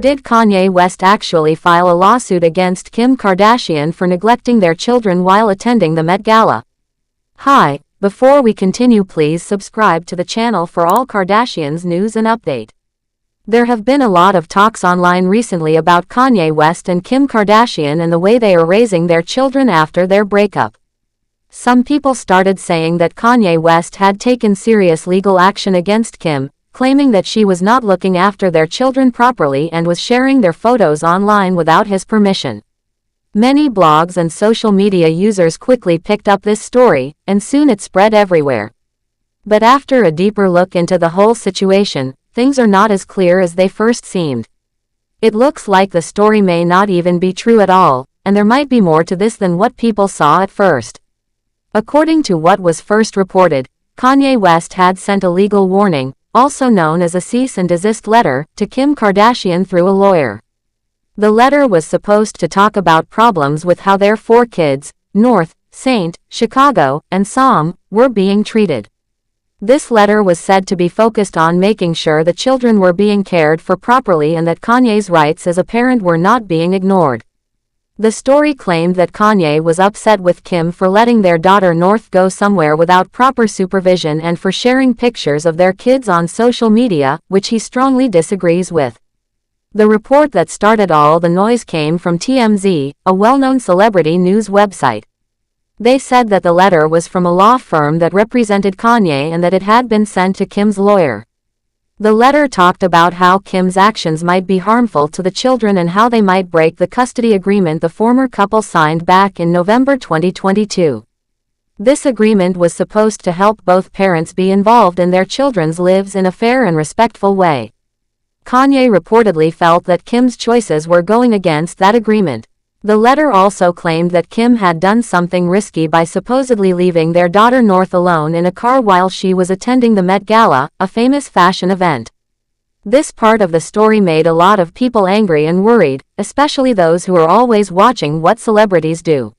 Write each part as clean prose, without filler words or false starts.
Did Kanye West actually file a lawsuit against Kim Kardashian for neglecting their children while attending the Met Gala? Hi, before we continue, please subscribe to the channel for all Kardashians news and update. There have been a lot of talks online recently about Kanye West and Kim Kardashian and the way they are raising their children after their breakup. Some people started saying that Kanye West had taken serious legal action against Kim, claiming that she was not looking after their children properly and was sharing their photos online without his permission. Many blogs and social media users quickly picked up this story, and soon it spread everywhere. But after a deeper look into the whole situation, things are not as clear as they first seemed. It looks like the story may not even be true at all, and there might be more to this than what people saw at first. According to what was first reported, Kanye West had sent a legal warning, also known as a cease and desist letter, to Kim Kardashian through a lawyer. The letter was supposed to talk about problems with how their 4 kids, North, St., Chicago, and Psalm, were being treated. This letter was said to be focused on making sure the children were being cared for properly and that Kanye's rights as a parent were not being ignored. The story claimed that Kanye was upset with Kim for letting their daughter North go somewhere without proper supervision and for sharing pictures of their kids on social media, which he strongly disagrees with. The report that started all the noise came from TMZ, a well-known celebrity news website. They said that the letter was from a law firm that represented Kanye and that it had been sent to Kim's lawyer. The letter talked about how Kim's actions might be harmful to the children and how they might break the custody agreement the former couple signed back in November 2022. This agreement was supposed to help both parents be involved in their children's lives in a fair and respectful way. Kanye reportedly felt that Kim's choices were going against that agreement. The letter also claimed that Kim had done something risky by supposedly leaving their daughter North alone in a car while she was attending the Met Gala, a famous fashion event. This part of the story made a lot of people angry and worried, especially those who are always watching what celebrities do.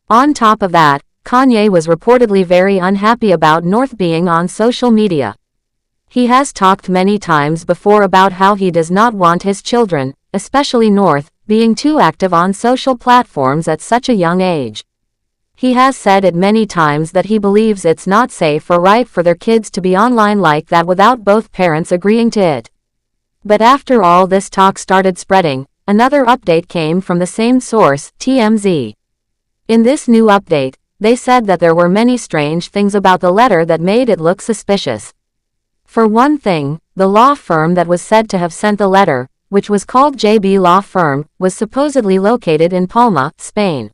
On top of that, Kanye was reportedly very unhappy about North being on social media. He has talked many times before about how he does not want his children, especially North, being too active on social platforms at such a young age. He has said it many times that he believes it's not safe or right for their kids to be online like that without both parents agreeing to it. But after all this talk started spreading, another update came from the same source, TMZ. In this new update, they said that there were many strange things about the letter that made it look suspicious. For one thing, the law firm that was said to have sent the letter, which was called JB Law Firm, was supposedly located in Palma, Spain.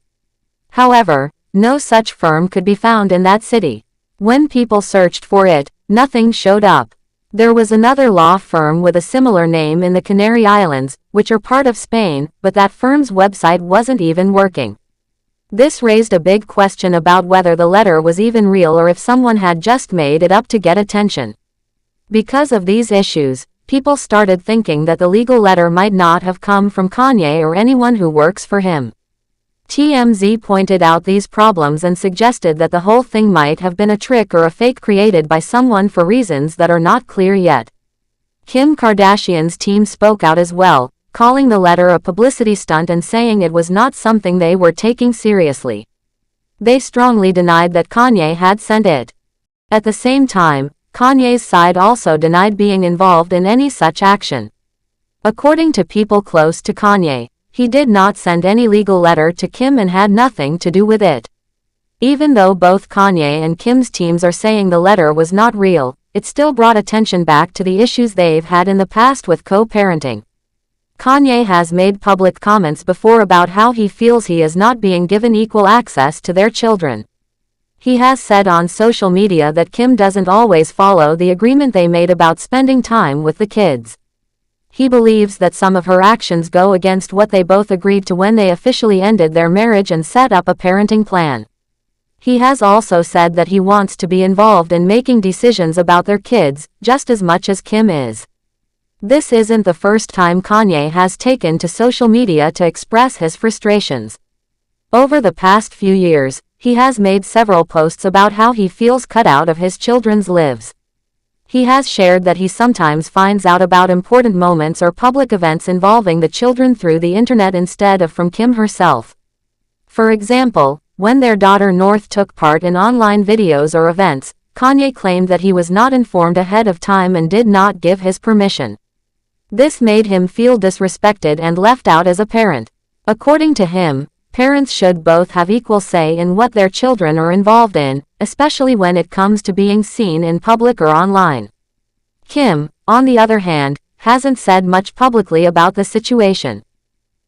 However, no such firm could be found in that city. When people searched for it, nothing showed up. There was another law firm with a similar name in the Canary Islands, which are part of Spain, but that firm's website wasn't even working. This raised a big question about whether the letter was even real or if someone had just made it up to get attention. Because of these issues, people started thinking that the legal letter might not have come from Kanye or anyone who works for him. TMZ pointed out these problems and suggested that the whole thing might have been a trick or a fake created by someone for reasons that are not clear yet. Kim Kardashian's team spoke out as well, calling the letter a publicity stunt and saying it was not something they were taking seriously. They strongly denied that Kanye had sent it. At the same time, Kanye's side also denied being involved in any such action. According to people close to Kanye, he did not send any legal letter to Kim and had nothing to do with it. Even though both Kanye and Kim's teams are saying the letter was not real, it still brought attention back to the issues they've had in the past with co-parenting. Kanye has made public comments before about how he feels he is not being given equal access to their children. He has said on social media that Kim doesn't always follow the agreement they made about spending time with the kids. He believes that some of her actions go against what they both agreed to when they officially ended their marriage and set up a parenting plan. He has also said that he wants to be involved in making decisions about their kids, just as much as Kim is. This isn't the first time Kanye has taken to social media to express his frustrations. Over the past few years, he has made several posts about how he feels cut out of his children's lives. He has shared that he sometimes finds out about important moments or public events involving the children through the internet instead of from Kim herself. For example, when their daughter North took part in online videos or events, Kanye claimed that he was not informed ahead of time and did not give his permission. This made him feel disrespected and left out as a parent. According to him, parents should both have equal say in what their children are involved in, especially when it comes to being seen in public or online. Kim, on the other hand, hasn't said much publicly about the situation.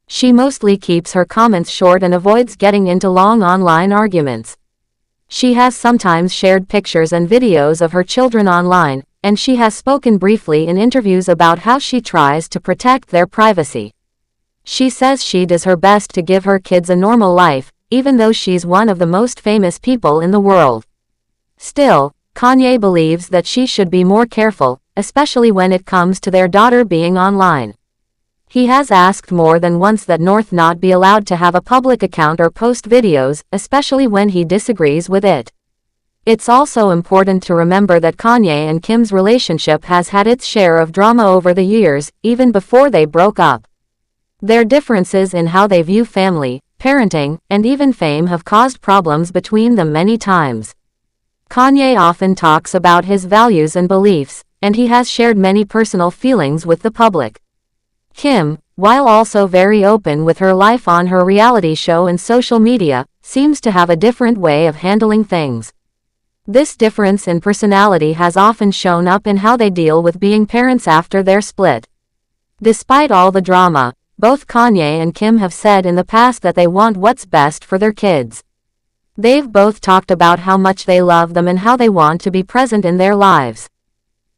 She mostly keeps her comments short and avoids getting into long online arguments. She has sometimes shared pictures and videos of her children online, and she has spoken briefly in interviews about how she tries to protect their privacy. She says she does her best to give her kids a normal life, even though she's one of the most famous people in the world. Still, Kanye believes that she should be more careful, especially when it comes to their daughter being online. He has asked more than once that North not be allowed to have a public account or post videos, especially when he disagrees with it. It's also important to remember that Kanye and Kim's relationship has had its share of drama over the years, even before they broke up. Their differences in how they view family, parenting, and even fame have caused problems between them many times. Kanye often talks about his values and beliefs, and he has shared many personal feelings with the public. Kim, while also very open with her life on her reality show and social media, seems to have a different way of handling things. This difference in personality has often shown up in how they deal with being parents after their split. Despite all the drama, both Kanye and Kim have said in the past that they want what's best for their kids. They've both talked about how much they love them and how they want to be present in their lives.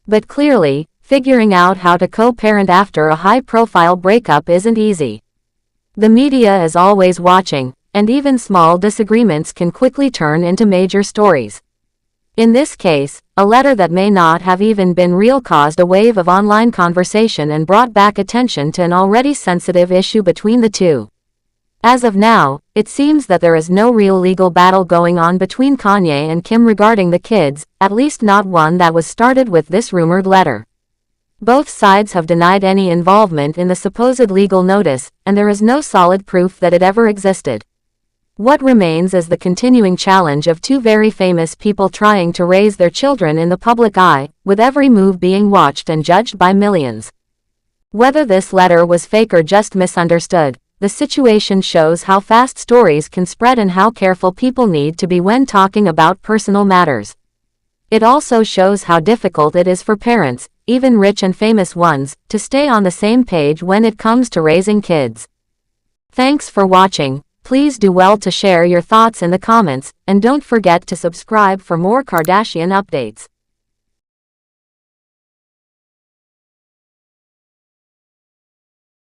But clearly, figuring out how to co-parent after a high-profile breakup isn't easy. The media is always watching, and even small disagreements can quickly turn into major stories. In this case, a letter that may not have even been real caused a wave of online conversation and brought back attention to an already sensitive issue between the two. As of now, it seems that there is no real legal battle going on between Kanye and Kim regarding the kids, at least not one that was started with this rumored letter. Both sides have denied any involvement in the supposed legal notice, and there is no solid proof that it ever existed. What remains is the continuing challenge of two very famous people trying to raise their children in the public eye, with every move being watched and judged by millions. Whether this letter was fake or just misunderstood, the situation shows how fast stories can spread and how careful people need to be when talking about personal matters. It also shows how difficult it is for parents, even rich and famous ones, to stay on the same page when it comes to raising kids. Thanks for watching. Please do well to share your thoughts in the comments, and don't forget to subscribe for more Kardashian updates.